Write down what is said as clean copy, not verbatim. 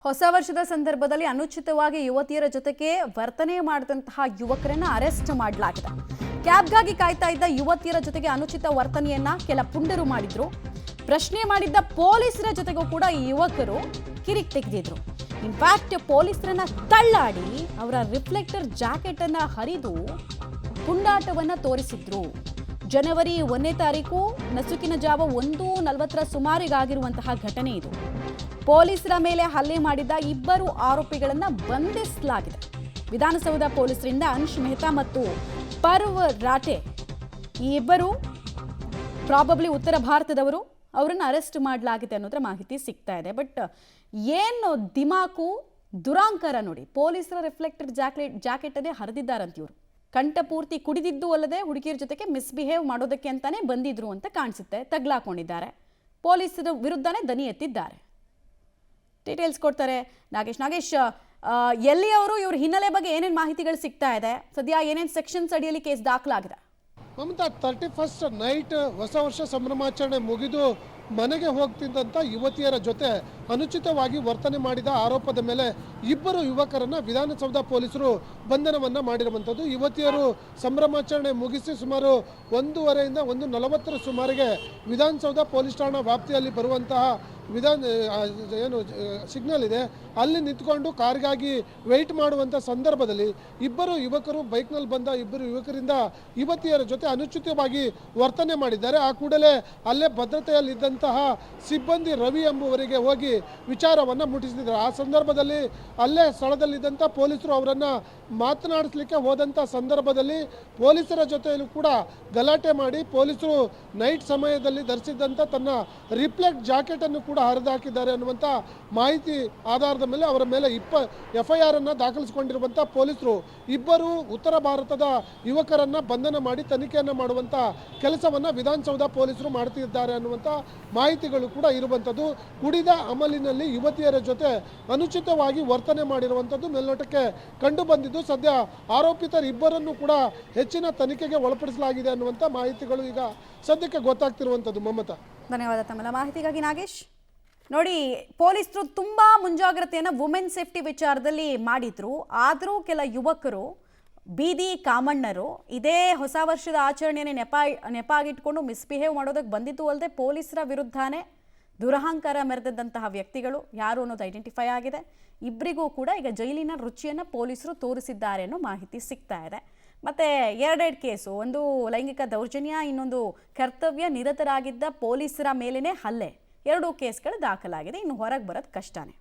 ಹೊಸ ವರ್ಷದ ಸಂದರ್ಭದಲ್ಲಿ ಅನುಚಿತವಾಗಿ ಯುವತಿಯರ ಜೊತೆಗೆ ವರ್ತನೆ ಮಾಡಿದಂತಹ ಯುವಕರನ್ನ ಅರೆಸ್ಟ್ ಮಾಡಲಾಗಿದೆ. ಕ್ಯಾಬ್ಗಾಗಿ ಕಾಯ್ತಾ ಇದ್ದ ಯುವತಿಯರ ಜೊತೆಗೆ ಅನುಚಿತ ವರ್ತನೆಯನ್ನ ಕೆಲ ಪುಂಡರು ಮಾಡಿದ್ರು. ಪ್ರಶ್ನೆ ಮಾಡಿದ್ದ ಪೊಲೀಸರ ಜೊತೆಗೂ ಕೂಡ ಈ ಯುವಕರು ಕಿರಿಕ್ ತೆಗೆದಿದ್ರು. ಇನ್ಫ್ಯಾಕ್ಟ್ ಪೊಲೀಸರನ್ನ ತಳ್ಳಾಡಿ ಅವರ ರಿಫ್ಲೆಕ್ಟರ್ ಜಾಕೆಟ್ ಅನ್ನ ಹರಿದು ಪುಂಡಾಟವನ್ನ ತೋರಿಸಿದ್ರು. ಜನವರಿ 1ನೇ ತಾರೀಕು ನಸುಕಿನ ಜಾವ 1:40 ಸುಮಾರಿಗಾಗಿರುವಂತಹ ಘಟನೆ ಇದು. ಪೊಲೀಸರ ಮೇಲೆ ಹಲ್ಲೆ ಮಾಡಿದ್ದ ಇಬ್ಬರು ಆರೋಪಿಗಳನ್ನು ಬಂಧಿಸಲಾಗಿದೆ. ವಿಧಾನಸೌಧ ಪೊಲೀಸರಿಂದ ಅಂಶ್ ಮೆಹ್ತಾ ಮತ್ತು ಪರ್ವ್ ರಾಟೆ ಈ ಇಬ್ಬರು ಪ್ರಾಬಬ್ಲಿ ಉತ್ತರ ಭಾರತದವರು, ಅವರನ್ನು ಅರೆಸ್ಟ್ ಮಾಡಲಾಗಿದೆ ಅನ್ನೋದ್ರ ಮಾಹಿತಿ ಸಿಗ್ತಾ ಇದೆ. ಬಟ್ ಏನು ದಿಮಾಕು ದುರಾಂಕಾರ ನೋಡಿ, ಪೊಲೀಸರ ರಿಫ್ಲೆಕ್ಟರ್ ಜಾಕೆಟ್ ಅದೇ ಹರಿದಿದ್ದಾರಂತಿವರು. ಕಂಠಪೂರ್ತಿ ಕುಡಿದಿದ್ದು ಅಲ್ಲದೆ ಹುಡುಗಿಯರ ಜೊತೆಗೆ ಮಿಸ್ಬಿಹೇವ್ ಮಾಡೋದಕ್ಕೆ ಅಂತಾನೆ ಬಂದಿದ್ರು ಅಂತ ಕಾಣಿಸುತ್ತೆ. ತಗ್ಲಾಕೊಂಡಿದ್ದಾರೆ. ಪೊಲೀಸರ ವಿರುದ್ಧನೇ ದನಿ ಎತ್ತಿದ್ದಾರೆ. ಡೀಟೇಲ್ಸ್ ಕೊಡ್ತಾರೆ ನಾಗೇಶ್. ಎಲ್ಲಿ ಅವರು ಇವ್ರ ಹಿನ್ನೆಲೆ ಬಗ್ಗೆ ಏನೇನು ಮಾಹಿತಿಗಳು ಸಿಗ್ತಾ ಇದೆ, ಸದ್ಯ ಏನೇನು ಸೆಕ್ಷನ್ಸ್ ಅಡಿಯಲ್ಲಿ ಕೇಸ್ ದಾಖಲಾಗಿದೆ? ಮಮತಾ, 31st ನೈಟ್ ಹೊಸ ವರ್ಷ ಸಂಭ್ರಮಾಚರಣೆ ಮುಗಿದು ಮನೆಗೆ ಹೋಗ್ತಿದ್ದಂಥ ಯುವತಿಯರ ಜೊತೆ ಅನುಚಿತವಾಗಿ ವರ್ತನೆ ಮಾಡಿದ ಆರೋಪದ ಮೇಲೆ ಇಬ್ಬರು ಯುವಕರನ್ನು ವಿಧಾನಸೌಧ ಪೊಲೀಸರು ಬಂಧನವನ್ನು ಮಾಡಿರುವಂಥದ್ದು. ಯುವತಿಯರು ಸಂಭ್ರಮಾಚರಣೆ ಮುಗಿಸಿ ಸುಮಾರು 1:30 ಇಂದ 1:40 ಸುಮಾರಿಗೆ ವಿಧಾನಸೌಧ ಪೊಲೀಸ್ ಠಾಣಾ ವ್ಯಾಪ್ತಿಯಲ್ಲಿ ಬರುವಂತಹ ಏನು ಸಿಗ್ನಲ್ ಇದೆ ಅಲ್ಲಿ ನಿಂತ್ಕೊಂಡು ಕಾರ್ಗಾಗಿ ವೆಯ್ಟ್ ಮಾಡುವಂಥ ಸಂದರ್ಭದಲ್ಲಿ ಇಬ್ಬರು ಯುವಕರು ಬೈಕ್ನಲ್ಲಿ ಬಂದ ಇಬ್ಬರು ಯುವಕರಿಂದ ಯುವತಿಯರ ಜೊತೆ ಅನುಚಿತವಾಗಿ ವರ್ತನೆ ಮಾಡಿದ್ದಾರೆ. ಆ ಕೂಡಲೇ ಅಲ್ಲೇ ಭದ್ರತೆಯಲ್ಲಿದ್ದಂತಹ ಸಿಬ್ಬಂದಿ ರವಿ ಎಂಬುವರಿಗೆ ಹೋಗಿ ವಿಚಾರವನ್ನು ಮುಟ್ಟಿಸಿದ್ದಾರೆ. ಆ ಸಂದರ್ಭದಲ್ಲಿ ಅಲ್ಲೇ ಸ್ಥಳದಲ್ಲಿದ್ದಂಥ ಪೊಲೀಸರು ಅವರನ್ನು ಮಾತನಾಡಿಸಲಿಕ್ಕೆ ಹೋದಂಥ ಸಂದರ್ಭದಲ್ಲಿ ಪೊಲೀಸರ ಜೊತೆಯಲ್ಲೂ ಕೂಡ ಗಲಾಟೆ ಮಾಡಿ ಪೊಲೀಸರು ನೈಟ್ ಸಮಯದಲ್ಲಿ ಧರಿಸಿದ್ದಂಥ ತನ್ನ ರಿಫ್ಲೆಕ್ಟ್ ಜಾಕೆಟನ್ನು ಕೂಡ ಹರಿದಾಕಿದ್ದಾರೆ ಅನ್ನುವಂಥ ಮಾಹಿತಿ ಆಧಾರದ ಮೇಲೆ ಅವರ ಮೇಲೆ FIR ಅನ್ನು ದಾಖಲಿಸಿಕೊಂಡಿರುವಂಥ ಪೊಲೀಸರು ಇಬ್ಬರು ಉತ್ತರ ಭಾರತದ ಯುವಕರನ್ನು ಬಂಧನ ಮಾಡಿ ತನಿಖೆಯನ್ನು ಮಾಡುವಂಥ ಕೆಲಸವನ್ನು ವಿಧಾನಸೌಧ ಪೊಲೀಸರು ಮಾಡ್ತಿದ್ದಾರೆ ಅನ್ನುವಂಥ ಮಾಹಿತಿಗಳು ಕೂಡ ಇರುವಂಥದ್ದು. ಕುಡಿದ ಅಮಲಿನಲ್ಲಿ ಯುವತಿಯರ ಜೊತೆ ಅನುಚಿತವಾಗಿ ವರ್ತನೆ ಮಾಡಿರುವಂಥದ್ದು ಮೇಲ್ನೋಟಕ್ಕೆ ಕಂಡು ಬಂದಿದ್ದು. ಸದ್ಯ ಆರೋಪಿತರ ಇಬ್ಬರನ್ನು ಕೂಡ ಹೆಚ್ಚಿನ ತನಿಖೆಗೆ ಒಳಪಡಿಸಲಾಗಿದೆ ಅನ್ನುವಂಥ ಮಾಹಿತಿಗಳು ಈಗ ಸದ್ಯಕ್ಕೆ ಗೊತ್ತಾಗ್ತಿರುವಂಥದ್ದು. ಮಮತಾ, ಧನ್ಯವಾದ ತಮ್ಮೆಲ್ಲ ಮಾಹಿತಿಗಾಗಿ. ನಾಗೇಶ್ ನೋಡಿ, ಪೊಲೀಸರು ತುಂಬಾ ಮುಂಜಾಗ್ರತೆಯನ್ನು ವುಮೆನ್ ಸೇಫ್ಟಿ ವಿಚಾರದಲ್ಲಿ ಮಾಡಿದ್ರು. ಆದರೂ ಕೆಲ ಯುವಕರು, ಬೀದಿ ಕಾಮಣ್ಣರು ಇದೇ ಹೊಸ ವರ್ಷದ ಆಚರಣೆಯನ್ನು ನೆಪ ಆಗಿಟ್ಕೊಂಡು ಮಿಸ್ಬಿಹೇವ್ ಮಾಡೋದಕ್ಕೆ ಬಂದಿದ್ದು ಅಲ್ಲದೆ ಪೊಲೀಸರ ವಿರುದ್ಧನೇ ದುರಹಂಕಾರ ಮೆರೆದಂತಹ ವ್ಯಕ್ತಿಗಳು ಯಾರು ಅನ್ನೋದು ಐಡೆಂಟಿಫೈ ಆಗಿದೆ. ಇಬ್ಬರಿಗೂ ಕೂಡ ಈಗ ಜೈಲಿನ ರುಚಿಯನ್ನು ಪೊಲೀಸರು ತೋರಿಸಿದ್ದಾರೆ ಅನ್ನೋ ಮಾಹಿತಿ ಸಿಗ್ತಾ ಇದೆ. ಮತ್ತು ಎರಡೆರಡು ಕೇಸು, ಒಂದು ಲೈಂಗಿಕ ದೌರ್ಜನ್ಯ, ಇನ್ನೊಂದು ಕರ್ತವ್ಯ ನಿರತರಾಗಿದ್ದ ಪೊಲೀಸರ ಮೇಲೇ ಹಲ್ಲೆ, 2 ಕೇಸ್ಗಳು ದಾಖಲಾಗಿದೆ. ಇನ್ನು ಹೊರಗೆ ಬರೋದು ಕಷ್ಟನೇ.